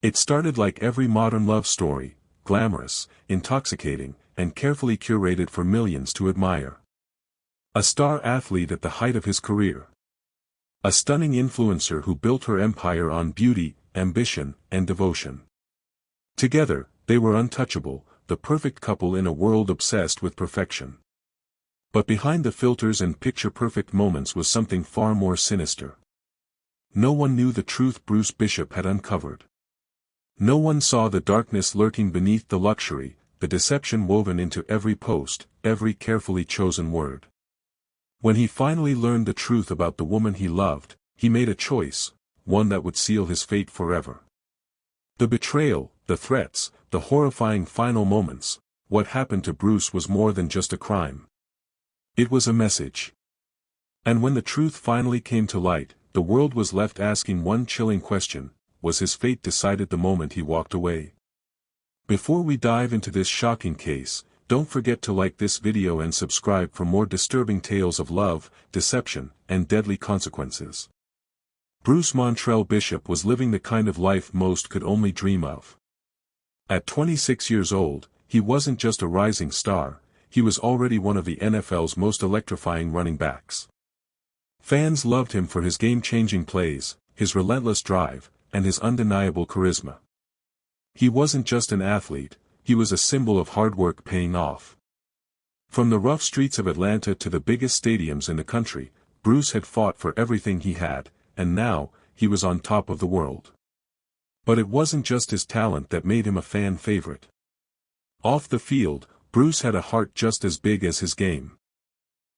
It started like every modern love story, glamorous, intoxicating, and carefully curated for millions to admire. A star athlete at the height of his career. A stunning influencer who built her empire on beauty, ambition, and devotion. Together, they were untouchable, the perfect couple in a world obsessed with perfection. But behind the filters and picture-perfect moments was something far more sinister. No one knew the truth Bruce Bishop had uncovered. No one saw the darkness lurking beneath the luxury, the deception woven into every post, every carefully chosen word. When he finally learned the truth about the woman he loved, he made a choice, one that would seal his fate forever. The betrayal, the threats, the horrifying final moments, what happened to Bruce was more than just a crime. It was a message. And when the truth finally came to light, the world was left asking one chilling question: was his fate decided the moment he walked away? Before we dive into this shocking case, don't forget to like this video and subscribe for more disturbing tales of love, deception, and deadly consequences. Bruce Montrell Bishop was living the kind of life most could only dream of. At 26 years old, he wasn't just a rising star, he was already one of the NFL's most electrifying running backs. Fans loved him for his game-changing plays, his relentless drive, and his undeniable charisma. He wasn't just an athlete, he was a symbol of hard work paying off. From the rough streets of Atlanta to the biggest stadiums in the country, Bruce had fought for everything he had, and now, he was on top of the world. But it wasn't just his talent that made him a fan favorite. Off the field, Bruce had a heart just as big as his game.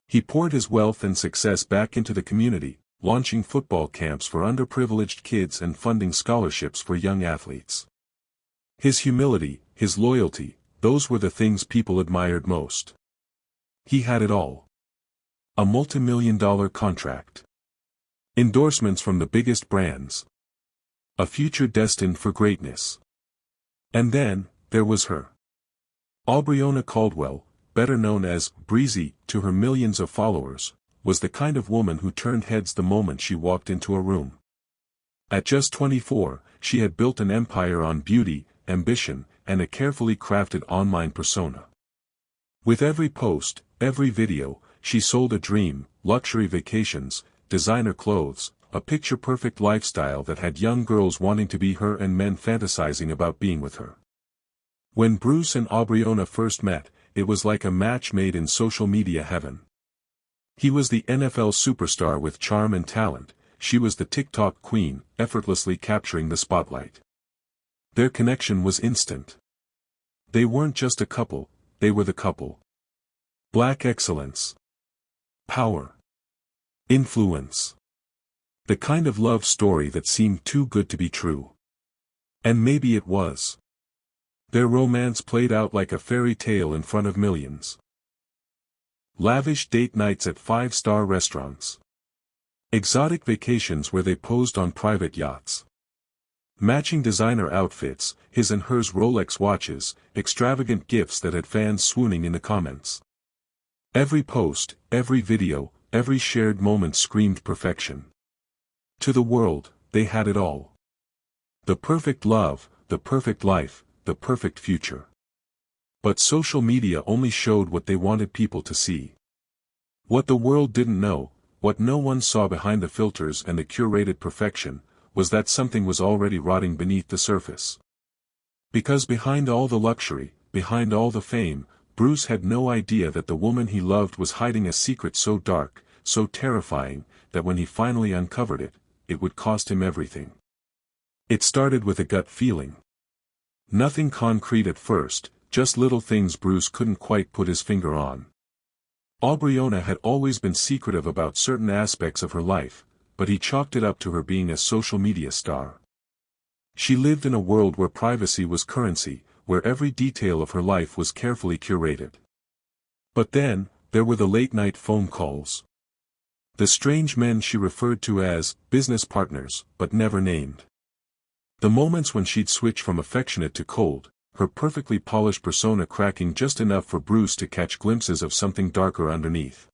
He poured his wealth and success back into the community, launching football camps for underprivileged kids and funding scholarships for young athletes. His humility, his loyalty, those were the things people admired most. He had it all. A multi-million-dollar contract. Endorsements from the biggest brands. A future destined for greatness. And then, there was her. Aubriona Caldwell, better known as Breezy to her millions of followers, was the kind of woman who turned heads the moment she walked into a room. At just 24, she had built an empire on beauty, ambition, and a carefully crafted online persona. With every post, every video, she sold a dream: luxury vacations, designer clothes, a picture-perfect lifestyle that had young girls wanting to be her and men fantasizing about being with her. When Bruce and Aubriona first met, it was like a match made in social media heaven. He was the NFL superstar with charm and talent, she was the TikTok queen, effortlessly capturing the spotlight. Their connection was instant. They weren't just a couple, they were the couple. Black excellence. Power. Influence. The kind of love story that seemed too good to be true. And maybe it was. Their romance played out like a fairy tale in front of millions. Lavish date nights at five-star restaurants. Exotic vacations where they posed on private yachts. Matching designer outfits, his and hers Rolex watches, extravagant gifts that had fans swooning in the comments. Every post, every video, every shared moment screamed perfection. To the world, they had it all. The perfect love, the perfect life, the perfect future. But social media only showed what they wanted people to see. What the world didn't know, what no one saw behind the filters and the curated perfection, was that something was already rotting beneath the surface. Because behind all the luxury, behind all the fame, Bruce had no idea that the woman he loved was hiding a secret so dark, so terrifying, that when he finally uncovered it, it would cost him everything. It started with a gut feeling. Nothing concrete at first, just little things Bruce couldn't quite put his finger on. Aubriona had always been secretive about certain aspects of her life, but he chalked it up to her being a social media star. She lived in a world where privacy was currency, where every detail of her life was carefully curated. But then, there were the late-night phone calls. The strange men she referred to as business partners, but never named. The moments when she'd switch from affectionate to cold, her perfectly polished persona cracking just enough for Bruce to catch glimpses of something darker underneath.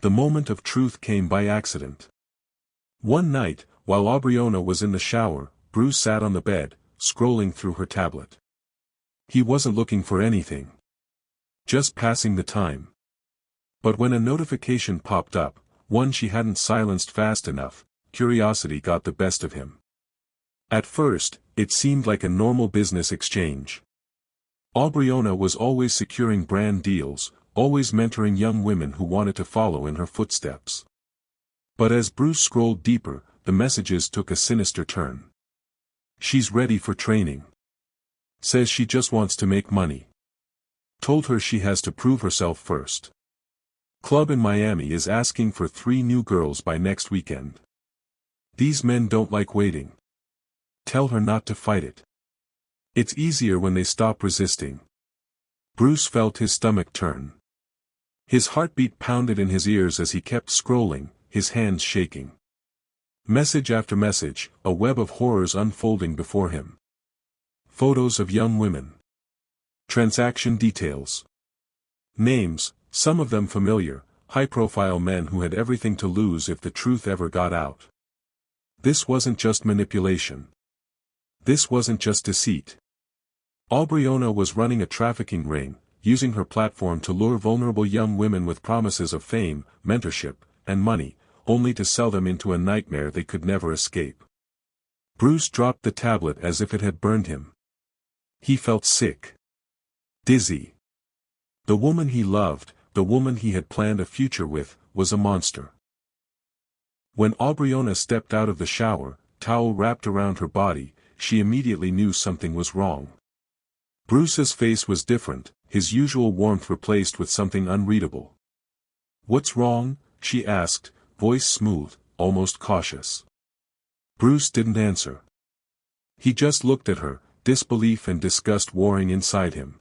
The moment of truth came by accident. One night, while Aubriona was in the shower, Bruce sat on the bed, scrolling through her tablet. He wasn't looking for anything. Just passing the time. But when a notification popped up, one she hadn't silenced fast enough, curiosity got the best of him. At first, it seemed like a normal business exchange. Aubriona was always securing brand deals, always mentoring young women who wanted to follow in her footsteps. But as Bruce scrolled deeper, the messages took a sinister turn. She's ready for training. Says she just wants to make money. Told her she has to prove herself first. Club in Miami is asking for 3 new girls by next weekend. These men don't like waiting. Tell her not to fight it. It's easier when they stop resisting. Bruce felt his stomach turn. His heartbeat pounded in his ears as he kept scrolling, his hands shaking. Message after message, a web of horrors unfolding before him. Photos of young women. Transaction details. Names, some of them familiar, high-profile men who had everything to lose if the truth ever got out. This wasn't just manipulation. This wasn't just deceit. Aubriona was running a trafficking ring, using her platform to lure vulnerable young women with promises of fame, mentorship, and money, only to sell them into a nightmare they could never escape. Bruce dropped the tablet as if it had burned him. He felt sick. Dizzy. The woman he loved, the woman he had planned a future with, was a monster. When Aubriona stepped out of the shower, towel wrapped around her body, she immediately knew something was wrong. Bruce's face was different, his usual warmth replaced with something unreadable. "What's wrong?" she asked, voice smooth, almost cautious. Bruce didn't answer. He just looked at her, disbelief and disgust warring inside him.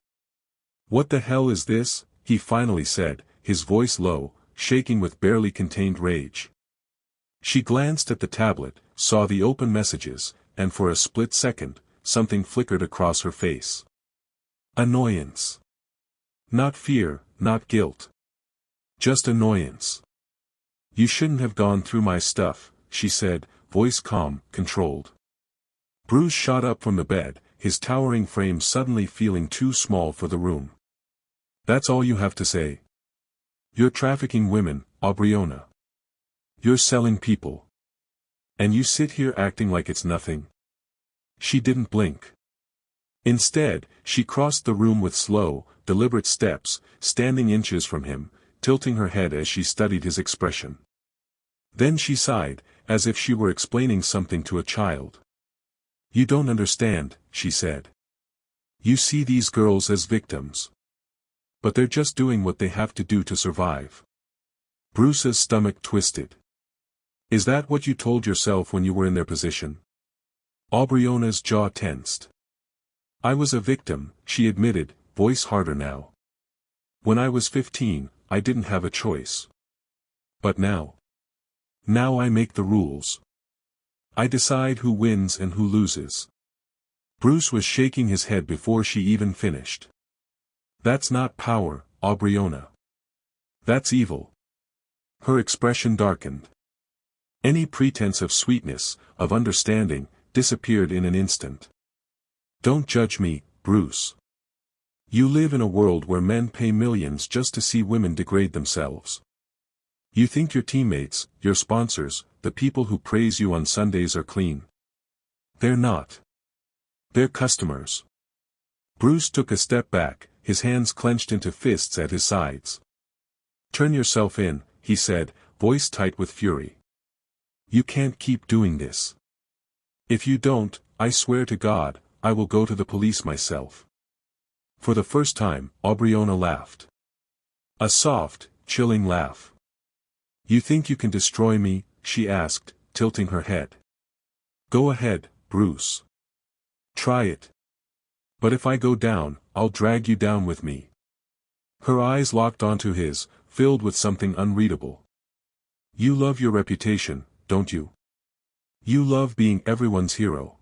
"What the hell is this?" he finally said, his voice low, shaking with barely contained rage. She glanced at the tablet, saw the open messages, and for a split second, something flickered across her face. Annoyance. Not fear, not guilt. Just annoyance. "You shouldn't have gone through my stuff," she said, voice calm, controlled. Bruce shot up from the bed, his towering frame suddenly feeling too small for the room. "That's all you have to say? You're trafficking women, Aubriona. You're selling people. And you sit here acting like it's nothing?" She didn't blink. Instead, she crossed the room with slow, deliberate steps, standing inches from him, tilting her head as she studied his expression. Then she sighed, as if she were explaining something to a child. "You don't understand," she said. "You see these girls as victims. But they're just doing what they have to do to survive." Bruce's stomach twisted. "Is that what you told yourself when you were in their position?" Aubriona's jaw tensed. "I was a victim," she admitted, voice harder now. "When I was 15, I didn't have a choice. But now? Now I make the rules. I decide who wins and who loses." Bruce was shaking his head before she even finished. "That's not power, Aubriona. That's evil." Her expression darkened. Any pretense of sweetness, of understanding, disappeared in an instant. "Don't judge me, Bruce. You live in a world where men pay millions just to see women degrade themselves. You think your teammates, your sponsors, the people who praise you on Sundays are clean. They're not. They're customers." Bruce took a step back, his hands clenched into fists at his sides. "Turn yourself in," he said, voice tight with fury. "You can't keep doing this. If you don't, I swear to God, I will go to the police myself." For the first time, Aubriona laughed. A soft, chilling laugh. "You think you can destroy me?" she asked, tilting her head. "Go ahead, Bruce. Try it. But if I go down, I'll drag you down with me." Her eyes locked onto his, filled with something unreadable. "You love your reputation, don't you? You love being everyone's hero.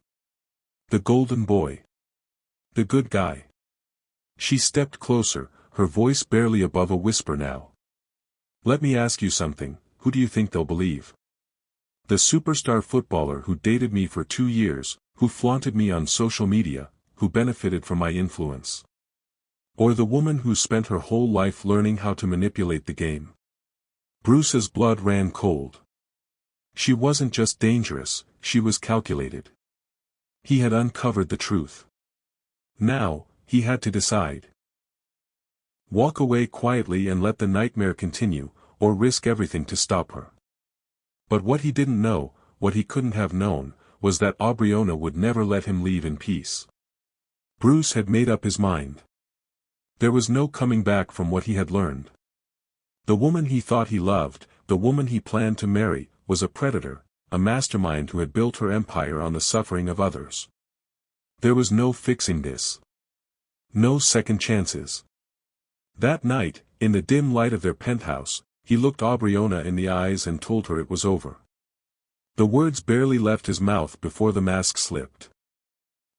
The golden boy. The good guy." She stepped closer, her voice barely above a whisper now. "Let me ask you something, who do you think they'll believe? The superstar footballer who dated me for 2 years, who flaunted me on social media, who benefited from my influence. Or the woman who spent her whole life learning how to manipulate the game. Bruce's blood ran cold. She wasn't just dangerous, she was calculated. He had uncovered the truth. Now, he had to decide. Walk away quietly and let the nightmare continue, or risk everything to stop her. But what he didn't know, what he couldn't have known, was that Aubriona would never let him leave in peace. Bruce had made up his mind. There was no coming back from what he had learned. The woman he thought he loved, the woman he planned to marry, was a predator, a mastermind who had built her empire on the suffering of others. There was no fixing this. No second chances. That night, in the dim light of their penthouse, he looked Aubriona in the eyes and told her it was over. The words barely left his mouth before the mask slipped.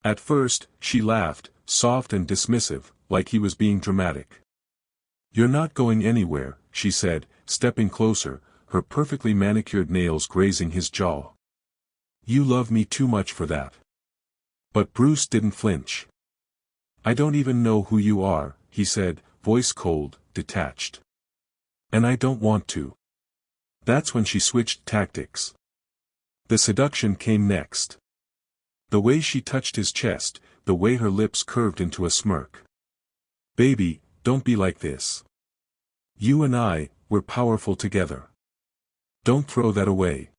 At first, she laughed, soft and dismissive, like he was being dramatic. "You're not going anywhere," she said, stepping closer, her perfectly manicured nails grazing his jaw. "You love me too much for that." But Bruce didn't flinch. "I don't even know who you are," he said, voice cold, detached. "And I don't want to." That's when she switched tactics. The seduction came next. The way she touched his chest, the way her lips curved into a smirk. "Baby, don't be like this. You and I, we're powerful together. Don't throw that away."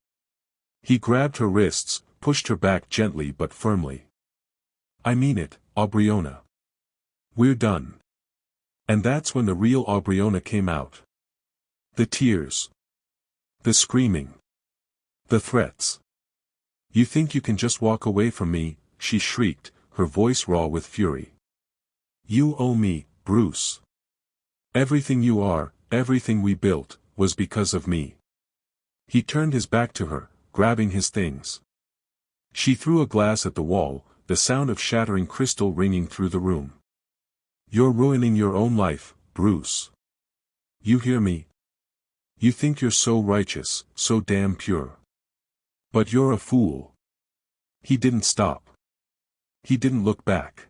He grabbed her wrists, pushed her back gently but firmly. "I mean it, Aubriona. We're done." And that's when the real Aubriona came out. The tears. The screaming. The threats. "You think you can just walk away from me?" she shrieked, her voice raw with fury. "You owe me, Bruce. Everything you are, everything we built, was because of me." He turned his back to her, grabbing his things. She threw a glass at the wall, the sound of shattering crystal ringing through the room. "You're ruining your own life, Bruce. You hear me? You think you're so righteous, so damn pure. But you're a fool." He didn't stop. He didn't look back.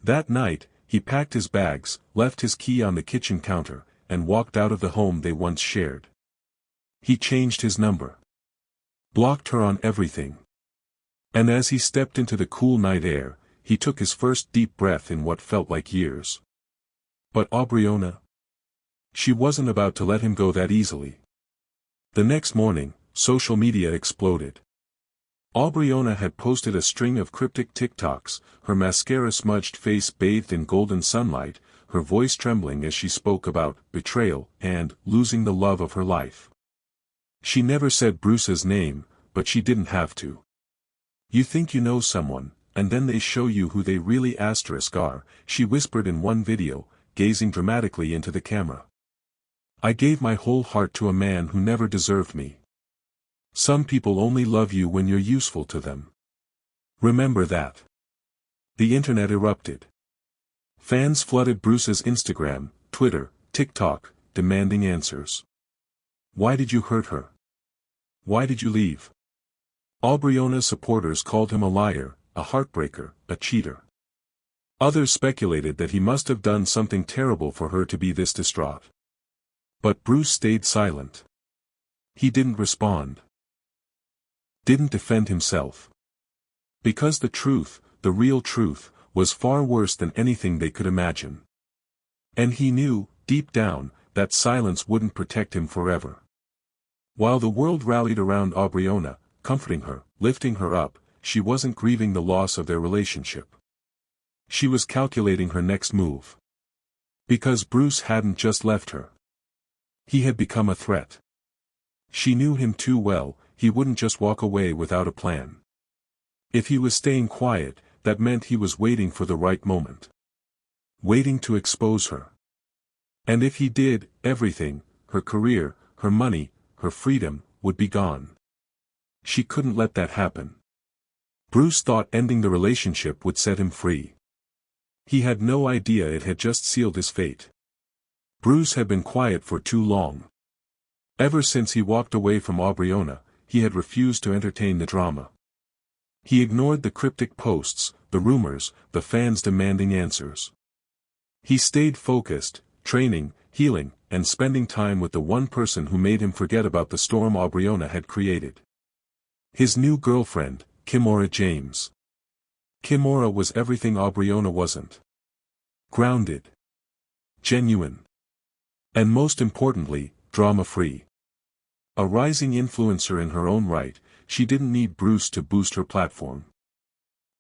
That night, he packed his bags, left his key on the kitchen counter, and walked out of the home they once shared. He changed his number. Blocked her on everything. And as he stepped into the cool night air, he took his first deep breath in what felt like years. But Aubriona? She wasn't about to let him go that easily. The next morning, social media exploded. Aubriona had posted a string of cryptic TikToks, her mascara-smudged face bathed in golden sunlight, her voice trembling as she spoke about betrayal and losing the love of her life. She never said Bruce's name, but she didn't have to. "You think you know someone, and then they show you who they really are," she whispered in one video, gazing dramatically into the camera. "I gave my whole heart to a man who never deserved me. Some people only love you when you're useful to them. Remember that." The internet erupted. Fans flooded Bruce's Instagram, Twitter, TikTok, demanding answers. Why did you hurt her? Why did you leave? Aubriona's supporters called him a liar, a heartbreaker, a cheater. Others speculated that he must have done something terrible for her to be this distraught. But Bruce stayed silent. He didn't respond. Didn't defend himself. Because the truth, the real truth, was far worse than anything they could imagine. And he knew, deep down, that silence wouldn't protect him forever. While the world rallied around Aubriona, comforting her, lifting her up, she wasn't grieving the loss of their relationship. She was calculating her next move. Because Bruce hadn't just left her. He had become a threat. She knew him too well, he wouldn't just walk away without a plan. If he was staying quiet, that meant he was waiting for the right moment. Waiting to expose her. And if he did, everything, her career, her money, her freedom, would be gone. She couldn't let that happen. Bruce thought ending the relationship would set him free. He had no idea it had just sealed his fate. Bruce had been quiet for too long. Ever since he walked away from Aubriona, he had refused to entertain the drama. He ignored the cryptic posts, the rumors, the fans demanding answers. He stayed focused, training, healing, and spending time with the one person who made him forget about the storm Aubriona had created. His new girlfriend, Kimora James. Kimora was everything Aubriona wasn't. Grounded. Genuine. And most importantly, drama-free. A rising influencer in her own right, she didn't need Bruce to boost her platform.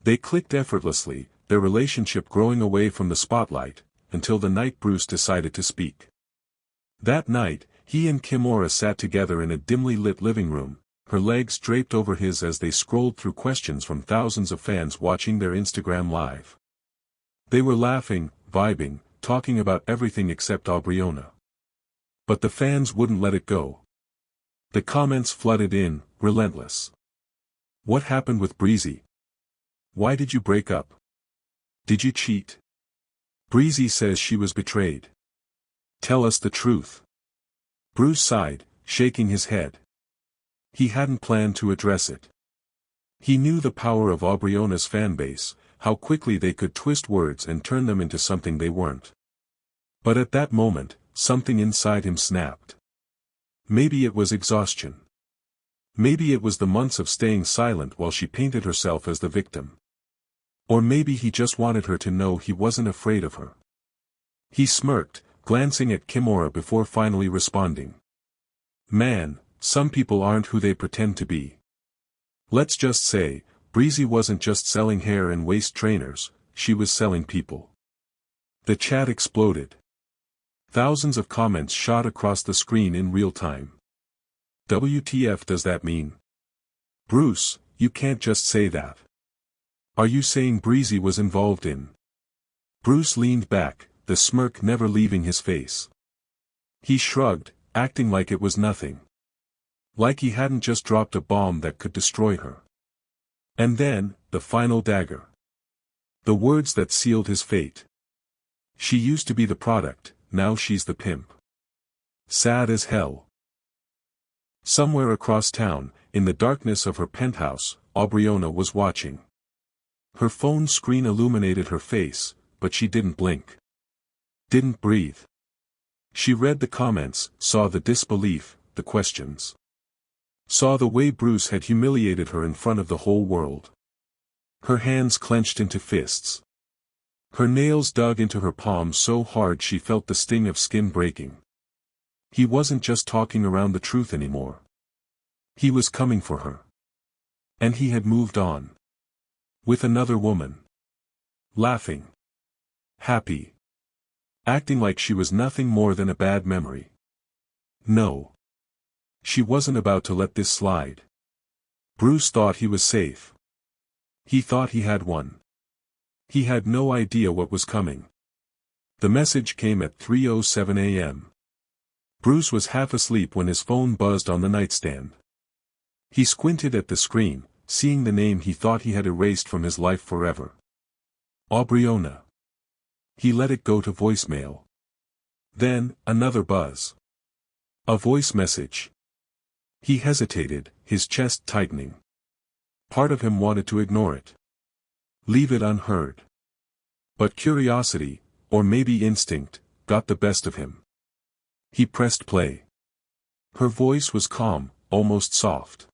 They clicked effortlessly, their relationship growing away from the spotlight, until the night Bruce decided to speak. That night, he and Kimora sat together in a dimly lit living room, her legs draped over his as they scrolled through questions from thousands of fans watching their Instagram live. They were laughing, vibing, talking about everything except Aubriona. But the fans wouldn't let it go. The comments flooded in, relentless. What happened with Breezy? Why did you break up? Did you cheat? Breezy says she was betrayed. Tell us the truth. Bruce sighed, shaking his head. He hadn't planned to address it. He knew the power of Aubriona's fanbase, how quickly they could twist words and turn them into something they weren't. But at that moment, something inside him snapped. Maybe it was exhaustion. Maybe it was the months of staying silent while she painted herself as the victim. Or maybe he just wanted her to know he wasn't afraid of her. He smirked, glancing at Kimora before finally responding. Man, some people aren't who they pretend to be. Let's just say, Breezy wasn't just selling hair and waist trainers, she was selling people. The chat exploded. Thousands of comments shot across the screen in real time. WTF does that mean? Bruce, you can't just say that. Are you saying Breezy was involved in? Bruce leaned back, the smirk never leaving his face. He shrugged, acting like it was nothing. Like he hadn't just dropped a bomb that could destroy her. And then, the final dagger. The words that sealed his fate. She used to be the product, now she's the pimp. Sad as hell. Somewhere across town, in the darkness of her penthouse, Aubriona was watching. Her phone screen illuminated her face, but she didn't blink. Didn't breathe. She read the comments, saw the disbelief, the questions. Saw the way Bruce had humiliated her in front of the whole world. Her hands clenched into fists. Her nails dug into her palms so hard she felt the sting of skin breaking. He wasn't just talking around the truth anymore. He was coming for her. And he had moved on. With another woman. Laughing. Happy. Acting like she was nothing more than a bad memory. No. She wasn't about to let this slide. Bruce thought he was safe. He thought he had won. He had no idea what was coming. The message came at 3:07 a.m. Bruce was half asleep when his phone buzzed on the nightstand. He squinted at the screen, seeing the name he thought he had erased from his life forever. Aubriona. He let it go to voicemail. Then, another buzz. A voice message. He hesitated, his chest tightening. Part of him wanted to ignore it. Leave it unheard. But curiosity, or maybe instinct, got the best of him. He pressed play. Her voice was calm, almost soft.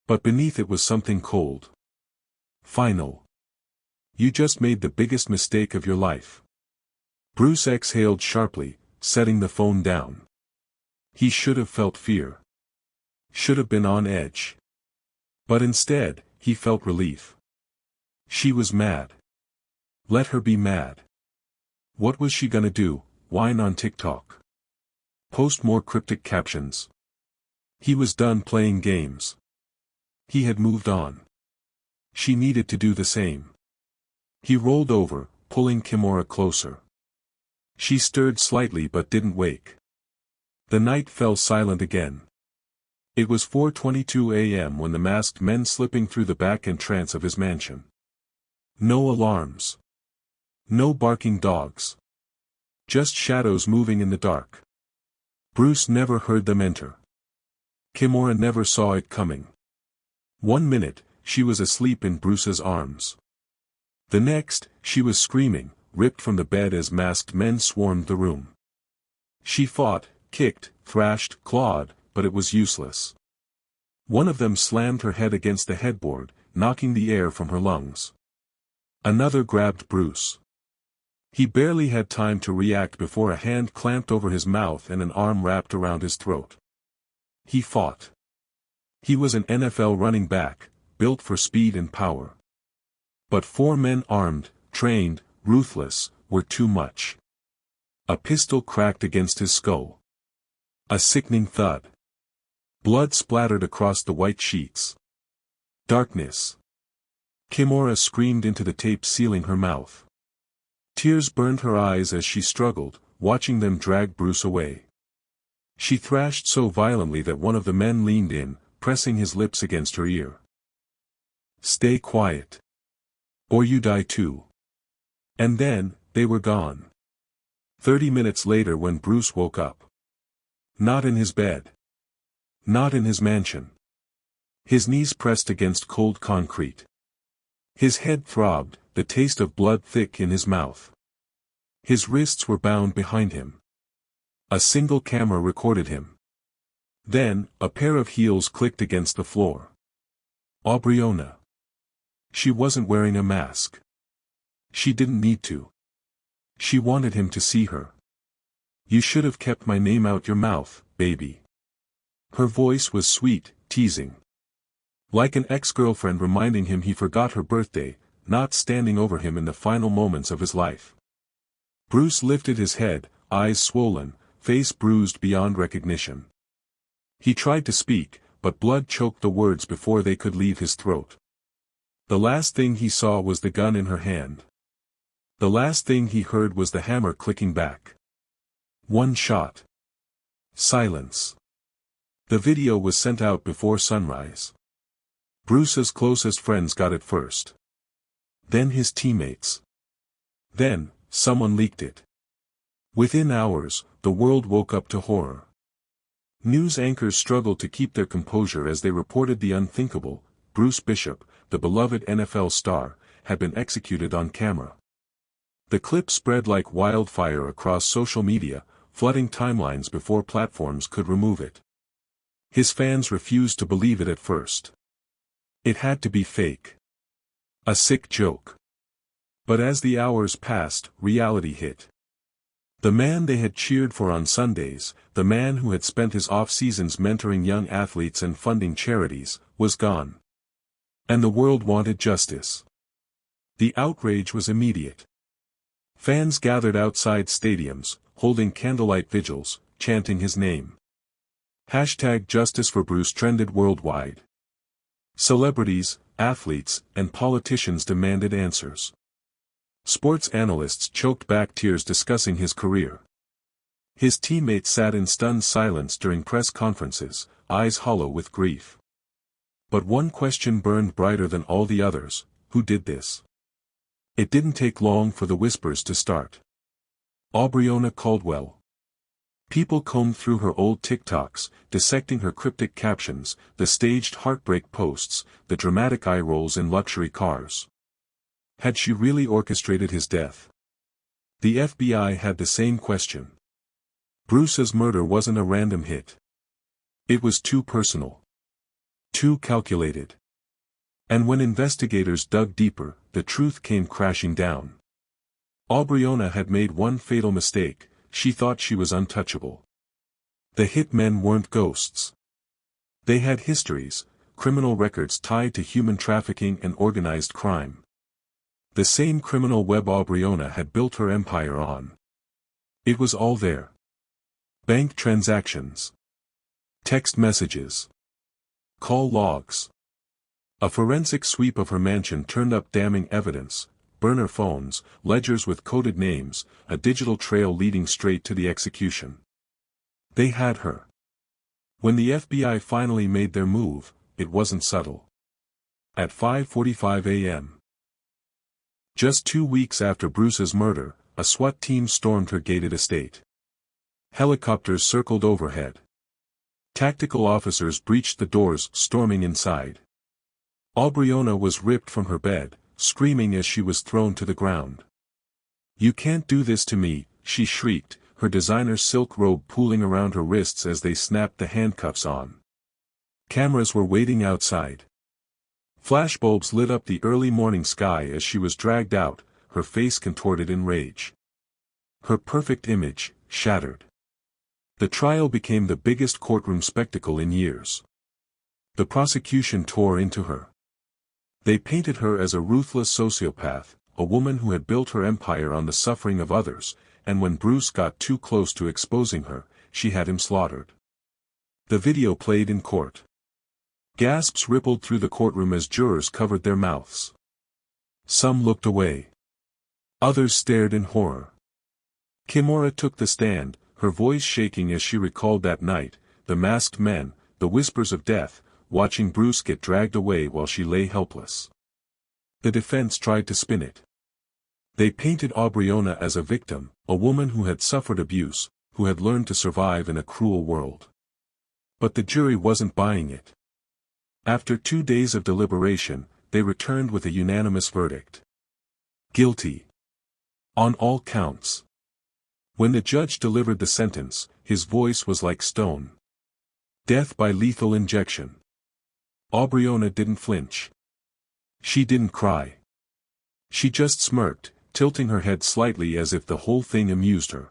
But beneath it was something cold. Final. You just made the biggest mistake of your life. Bruce exhaled sharply, setting the phone down. He should have felt fear. Should have been on edge. But instead, he felt relief. She was mad. Let her be mad. What was she gonna do, whine on TikTok? Post more cryptic captions? He was done playing games. He had moved on. She needed to do the same. He rolled over, pulling Kimora closer. She stirred slightly but didn't wake. The night fell silent again. It was 4:22 a.m. when the masked men slipping through the back entrance of his mansion. No alarms. No barking dogs. Just shadows moving in the dark. Bruce never heard them enter. Kimura never saw it coming. 1 minute, she was asleep in Bruce's arms. The next, she was screaming, ripped from the bed as masked men swarmed the room. She fought, kicked, thrashed, clawed, but it was useless. One of them slammed her head against the headboard, knocking the air from her lungs. Another grabbed Bruce. He barely had time to react before a hand clamped over his mouth and an arm wrapped around his throat. He fought. He was an NFL running back, built for speed and power. But 4 men armed, trained, ruthless, were too much. A pistol cracked against his skull. A sickening thud. Blood splattered across the white sheets. Darkness. Kimura screamed into the tape sealing her mouth. Tears burned her eyes as she struggled, watching them drag Bruce away. She thrashed so violently that one of the men leaned in, pressing his lips against her ear. "Stay quiet. Or you die too." And then, they were gone. 30 minutes later when Bruce woke up. Not in his bed. Not in his mansion. His knees pressed against cold concrete. His head throbbed, the taste of blood thick in his mouth. His wrists were bound behind him. A single camera recorded him. Then, a pair of heels clicked against the floor. Aubriona. She wasn't wearing a mask. She didn't need to. She wanted him to see her. "You should have kept my name out your mouth, baby." Her voice was sweet, teasing. Like an ex-girlfriend reminding him he forgot her birthday, not standing over him in the final moments of his life. Bruce lifted his head, eyes swollen, face bruised beyond recognition. He tried to speak, but blood choked the words before they could leave his throat. The last thing he saw was the gun in her hand. The last thing he heard was the hammer clicking back. One shot. Silence. The video was sent out before sunrise. Bruce's closest friends got it first. Then his teammates. Then, someone leaked it. Within hours, the world woke up to horror. News anchors struggled to keep their composure as they reported the unthinkable. Bruce Bishop, the beloved NFL star, had been executed on camera. The clip spread like wildfire across social media, flooding timelines before platforms could remove it. His fans refused to believe it at first. It had to be fake. A sick joke. But as the hours passed, reality hit. The man they had cheered for on Sundays, the man who had spent his off-seasons mentoring young athletes and funding charities, was gone. And the world wanted justice. The outrage was immediate. Fans gathered outside stadiums, holding candlelight vigils, chanting his name. #Justice for Bruce trended worldwide. Celebrities, athletes, and politicians demanded answers. Sports analysts choked back tears discussing his career. His teammates sat in stunned silence during press conferences, eyes hollow with grief. But one question burned brighter than all the others: who did this? It didn't take long for the whispers to start. Aubriona Caldwell. People combed through her old TikToks, dissecting her cryptic captions, the staged heartbreak posts, the dramatic eye rolls in luxury cars. Had she really orchestrated his death? The FBI had the same question. Bruce's murder wasn't a random hit. It was too personal. Too calculated. And when investigators dug deeper, the truth came crashing down. Aubriona had made one fatal mistake: she thought she was untouchable. The hitmen weren't ghosts. They had histories, criminal records tied to human trafficking and organized crime. The same criminal web Aubriona had built her empire on. It was all there. Bank transactions. Text messages. Call logs. A forensic sweep of her mansion turned up damning evidence: burner phones, ledgers with coded names, a digital trail leading straight to the execution. They had her. When the FBI finally made their move, it wasn't subtle. At 5:45 a.m. Just 2 weeks after Bruce's murder, a SWAT team stormed her gated estate. Helicopters circled overhead. Tactical officers breached the doors, storming inside. Aubriona was ripped from her bed, screaming as she was thrown to the ground. "You can't do this to me," she shrieked, her designer silk robe pooling around her wrists as they snapped the handcuffs on. Cameras were waiting outside. Flashbulbs lit up the early morning sky as she was dragged out, her face contorted in rage. Her perfect image, shattered. The trial became the biggest courtroom spectacle in years. The prosecution tore into her. They painted her as a ruthless sociopath, a woman who had built her empire on the suffering of others, and when Bruce got too close to exposing her, she had him slaughtered. The video played in court. Gasps rippled through the courtroom as jurors covered their mouths. Some looked away. Others stared in horror. Kimura took the stand, her voice shaking as she recalled that night, the masked men, the whispers of death, watching Bruce get dragged away while she lay helpless. The defense tried to spin it. They painted Aubriona as a victim, a woman who had suffered abuse, who had learned to survive in a cruel world. But the jury wasn't buying it. After 2 days of deliberation, they returned with a unanimous verdict. Guilty. On all counts. When the judge delivered the sentence, his voice was like stone. Death by lethal injection. Aubriona didn't flinch. She didn't cry. She just smirked, tilting her head slightly as if the whole thing amused her.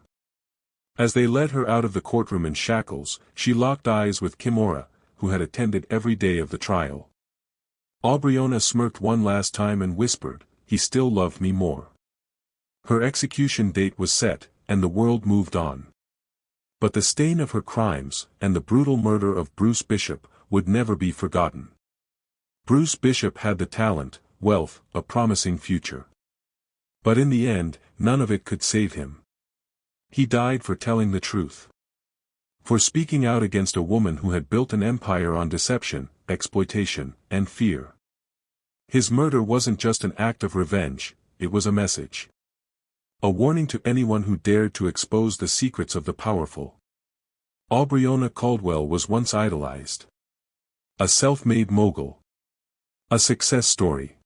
As they led her out of the courtroom in shackles, she locked eyes with Kimura, who had attended every day of the trial. Aubriona smirked one last time and whispered, "He still loved me more." Her execution date was set, and the world moved on. But the stain of her crimes, and the brutal murder of Bruce Bishop, would never be forgotten. Bruce Bishop had the talent, wealth, a promising future. But in the end, none of it could save him. He died for telling the truth. For speaking out against a woman who had built an empire on deception, exploitation, and fear. His murder wasn't just an act of revenge, it was a message. A warning to anyone who dared to expose the secrets of the powerful. Aubriona Caldwell was once idolized. A self-made mogul. A success story.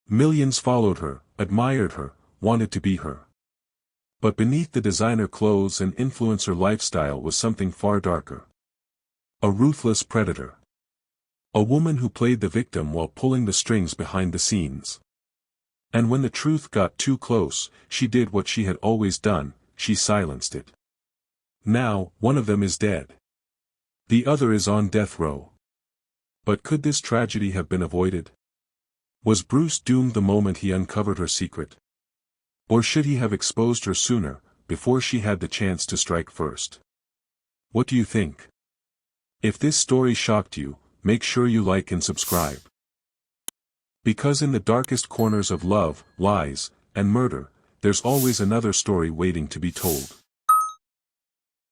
Millions followed her, admired her, wanted to be her. But beneath the designer clothes and influencer lifestyle was something far darker. A ruthless predator. A woman who played the victim while pulling the strings behind the scenes. And when the truth got too close, she did what she had always done, she silenced it. Now, one of them is dead. The other is on death row. But could this tragedy have been avoided? Was Bruce doomed the moment he uncovered her secret? Or should he have exposed her sooner, before she had the chance to strike first? What do you think? If this story shocked you, make sure you like and subscribe. Because in the darkest corners of love, lies, and murder, there's always another story waiting to be told.